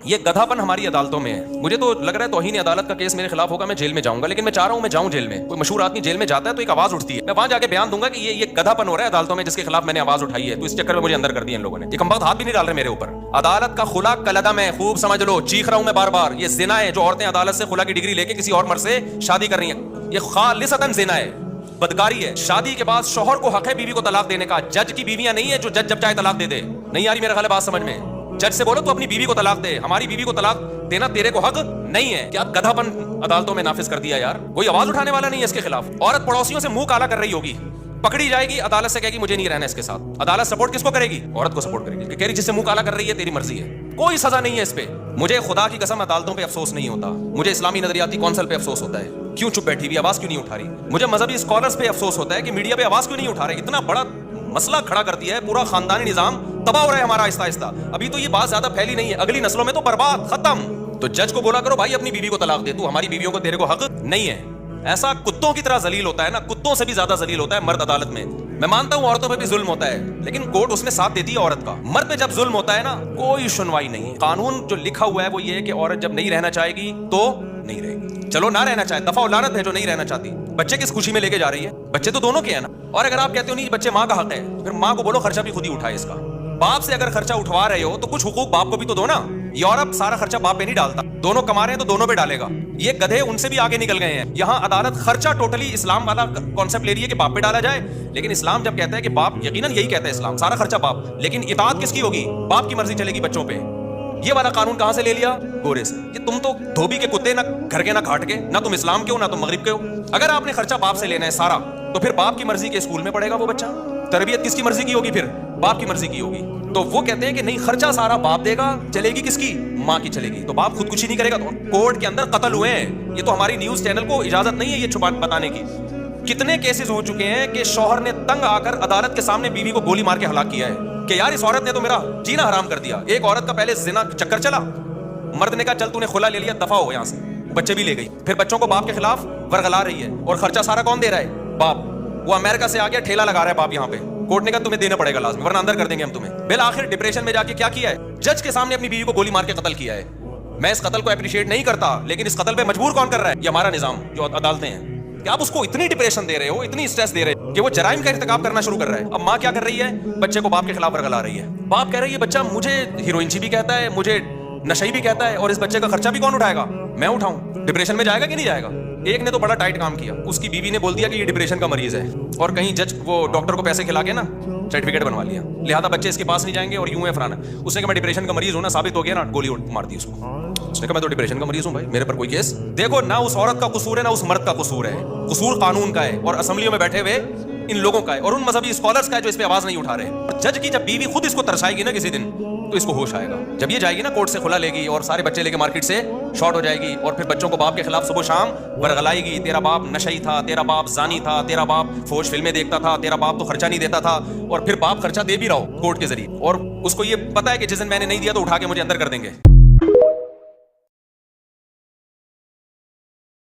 یہ گدھاپن ہماری عدالتوں میں ہے. مجھے تو لگ رہا ہے توہین عدالت کا کیس میرے خلاف ہوگا, میں جیل میں جاؤں گا, لیکن میں چاہ رہا ہوں میں جاؤں جیل میں. کوئی مشہور آدمی جیل میں جاتا ہے تو ایک آواز اٹھتی ہے, میں وہاں جا کے بیان دوں گا کہ یہ گدھاپن ہو رہا ہے عدالتوں میں جس کے خلاف میں نے آواز اٹھائی ہے, تو اس چکر میں مجھے اندر کر دیا ان لوگوں نے. یہ کمبخت ہاتھ بھی نہیں ڈال رہے میرے اوپر. عدالت کا خلا کلعدم ہے, خوب سمجھ لو, چیخ رہا ہوں میں بار بار. یہ زنا ہے جو عورتیں عدالت سے خلا کی ڈگری لے کے کسی اور مرد سے شادی کر رہی ہیں, یہ خالصتاً زنا ہے, بدکاری ہے. شادی کے بعد شوہر کو حق ہے بیوی کو طلاق دینے کا. جج کی بیویاں نہیں ہے جو جج جب چاہے طلاق دے دے. نہیں آ رہی میرا خیال ہے بات سمجھ میں. جج سے بولو تو اپنی بیوی کو طلاق دے, ہماری بیوی کو طلاق دینا تیرے کو حق نہیں ہے. کیا گدھاپن عدالتوں میں نافذ کر دیا یار, کوئی آواز اٹھانے والا نہیں ہے اس کے خلاف. عورت پڑوسیوں سے منہ کالا کر رہی ہوگی, پکڑی جائے گی, عدالت سے کہے گی مجھے نہیں رہنا اس کے ساتھ. عدالت سپورٹ کس کو کرے گی؟ عورت کو سپورٹ کرے گی, کہہ رہی جس سے منہ کالا کر رہی ہے تیری مرضی ہے. کوئی سزا نہیں ہے اس پہ. مجھے خدا کی قسم عدالتوں پہ افسوس نہیں ہوتا, مجھے اسلامی نظریاتی کونسل پہ افسوس ہوتا ہے. کیوں چپ بیٹھی ہوئی, آواز کیوں نہیں اٹھا رہی؟ مجھے مذہبی اسکالرز پہ افسوس ہوتا ہے کہ میڈیا پہ آواز کیوں نہیں اٹھا رہے. اتنا بڑا مسئلہ کھڑا کر دیا ہے, پورا خاندانی نظام تباہ ہو رہا ہے ہمارا آہستہ آہستہ. ابھی تو یہ بات زیادہ پھیلی نہیں ہے, اگلی نسلوں میں تو برباد, ختم. تو جج کو بولا کرو بھائی اپنی بیوی کو طلاق دے, تو ہماری بیویوں کو تیرے کو حق نہیں ہے. ایسا کتوں کی طرح ذلیل ہوتا ہے نا, کتوں سے بھی زیادہ ذلیل ہوتا ہے مرد عدالت میں. میں مانتا ہوں عورتوں پہ بھی ظلم ہوتا ہے, لیکن کورٹ اس میں ساتھ دیتی ہے عورت کا. مرد پہ جب ظلم ہوتا ہے نا کوئی سنوائی نہیں. قانون جو لکھا ہوا ہے وہ یہ ہے کہ عورت جب نہیں رہنا چاہے گی تو نہیں رہے گی. چلو نہ رہنا چاہے, دفعہ لعنت ہے جو نہیں رہنا چاہتی. بچے کس خوشی میں لے کے جا رہی ہے؟ بچے تو دونوں کے ہیں نا. اور اگر آپ کہتے ہو نہیں بچے ماں کا حق ہے, پھر ماں کو بولو خرچہ بھی خود ہی اٹھائے اس کا. باپ سے اگر خرچہ اٹھوا رہے ہو تو کچھ حقوق باپ کو بھی تو دو نا. یورپ سارا خرچہ باپ پہ نہیں ڈالتا, دونوں کما رہے ہیں تو دونوں پہ ڈالے گا. یہ گدھے ان سے بھی آگے نکل گئے ہیں. یہاں عدالت خرچہ ٹوٹلی اسلام والا کانسیپٹ لے رہی ہے کہ باپ پہ ڈالا جائے, لیکن اسلام جب کہتا ہے کہ باپ, یقیناً یہی کہتا ہے اسلام, سارا خرچہ باپ, لیکن اطاعت کس کی ہوگی؟ باپ کی مرضی چلے گی بچوں پہ. یہ والا قانون کہاں سے لے لیا؟ گورے سے. کہ تم تو دھوبی کے کتے, نہ گھر کے نہ گھاٹ کے, نہ تم اسلام کے ہو نہ تم مغرب کے ہو. اگر آپ نے خرچہ باپ سے لینا ہے سارا, تو پھر باپ کی مرضی کے اسکول میں پڑھے گا وہ بچہ. تربیت کس کی مرضی کی ہوگی؟ پھر باپ کی مرضی کی ہوگی. تو وہ کہتے ہیں کہ نہیں, خرچہ سارا باپ دے گا, چلے گی کس کی؟ ماں کی چلے گی. تو باپ خودکشی نہیں کرے گا. تو کورٹ کے اندر قتل ہوئے ہیں. یہ تو ہماری نیوز چینل کو اجازت نہیں ہے یہ چھپا بتانے کی. کتنے کیسز ہو چکے ہیں کہ شوہر نے تنگ آ کر عدالت کے سامنے بیوی کو گولی مار کے ہلاک کیا ہے کہ یار اس عورت نے تو میرا جینا حرام کر دیا. ایک عورت کا پہلے زنا چکر چلا, مرد نے کہا چل تو نے خلا لے لیا, دفع ہو یہاں سے, بچے بھی لے گئی. پھر بچوں کو باپ کے خلاف ورغلا رہی ہے, اور خرچہ سارا کون دے رہا ہے؟ باپ. وہ امریکہ سے آ گیا, ٹھیلا لگا رہا ہے باپ یہاں پہ. کورٹ نے کہا تمہیں دینا پڑے گا لازمی, ورنہ اندر کر دیں گے ہم تمہیں. بالآخر ڈپریشن میں جا کے کیا کیا ہے؟ جج کے سامنے اپنی بیوی کو گولی مار کے قتل کیا ہے. میں اس قتل کو اپریشیٹ نہیں کرتا, لیکن اس قتل پہ مجبور کون کر رہا ہے؟ یہ ہمارا نظام جو عدالتیں ہیں. کہ آپ اس کو اتنی ڈپریشن دے رہے ہو, اتنی اسٹریس دے رہے ہو کہ وہ جرائم کا ارتکاب کرنا شروع کر رہا ہے. اب ماں کیا کر رہی ہے؟ بچے کو باپ کے خلاف ورغلا رہی ہے. باپ کہہ رہی ہے بچہ مجھے ہیروئنچی بھی کہتا ہے, مجھے نشئی بھی کہتا ہے, اور اس بچے کا خرچہ بھی کون اٹھائے گا؟ میں اٹھاؤں. ڈپریشن میں جائے گا کہ نہیں جائے گا؟ ایک نے تو بڑا ٹائٹ کام کیا, اس کی بیوی نے بول دیا کہ یہ ڈپریشن کا مریض ہے, اور کہیں جج وہ ڈاکٹر کو پیسے کھلا کے نا سرٹیفکیٹ بنوا لیا, لہٰذا بچے اس کے پاس نہیں جائیں گے, اور یوں ہے فلانا. اس نے کہا میں ڈپریشن کا مریض ہوں نا, ثابت ہو گیا نا, گولی مار دی اس کو. اس نے کہا میں تو ڈپریشن کا مریض ہوں بھائی, میرے پر کوئی کیس. دیکھو نہ اس عورت کا قصور ہے نہ اس مرد کا قصور ہے, قصور قانون کا ہے, اور اسمبلیوں میں بیٹھے ہوئے ان لوگوں کا ہے, اور ان مذہبی اسکالرز کا ہے جو اس پہ آواز نہیں اٹھا رہے. اور جج کی جب بیوی خود اس کو ترسائے گی نا کسی دن, تو اس کو ہوش آئے گا. جب یہ جائے گی نا کورٹ سے خلا لے گی, اور سارے بچے لے کے مارکیٹ سے شارٹ ہو جائے گی, اور پھر بچوں کو باپ کے خلاف صبح شام ورغلائے گی. تیرا باپ نشئی تھا, تیرا باپ زانی تھا, تیرا باپ فوش فلمیں دیکھتا تھا, تیرا باپ تو خرچہ نہیں دیتا تھا, اور پھر باپ خرچہ دے بھی رہا ہو کورٹ کے ذریعے, اور اس کو یہ پتا ہے کہ جس دن میں نے نہیں دیا تو اٹھا کے مجھے اندر کر دیں گے.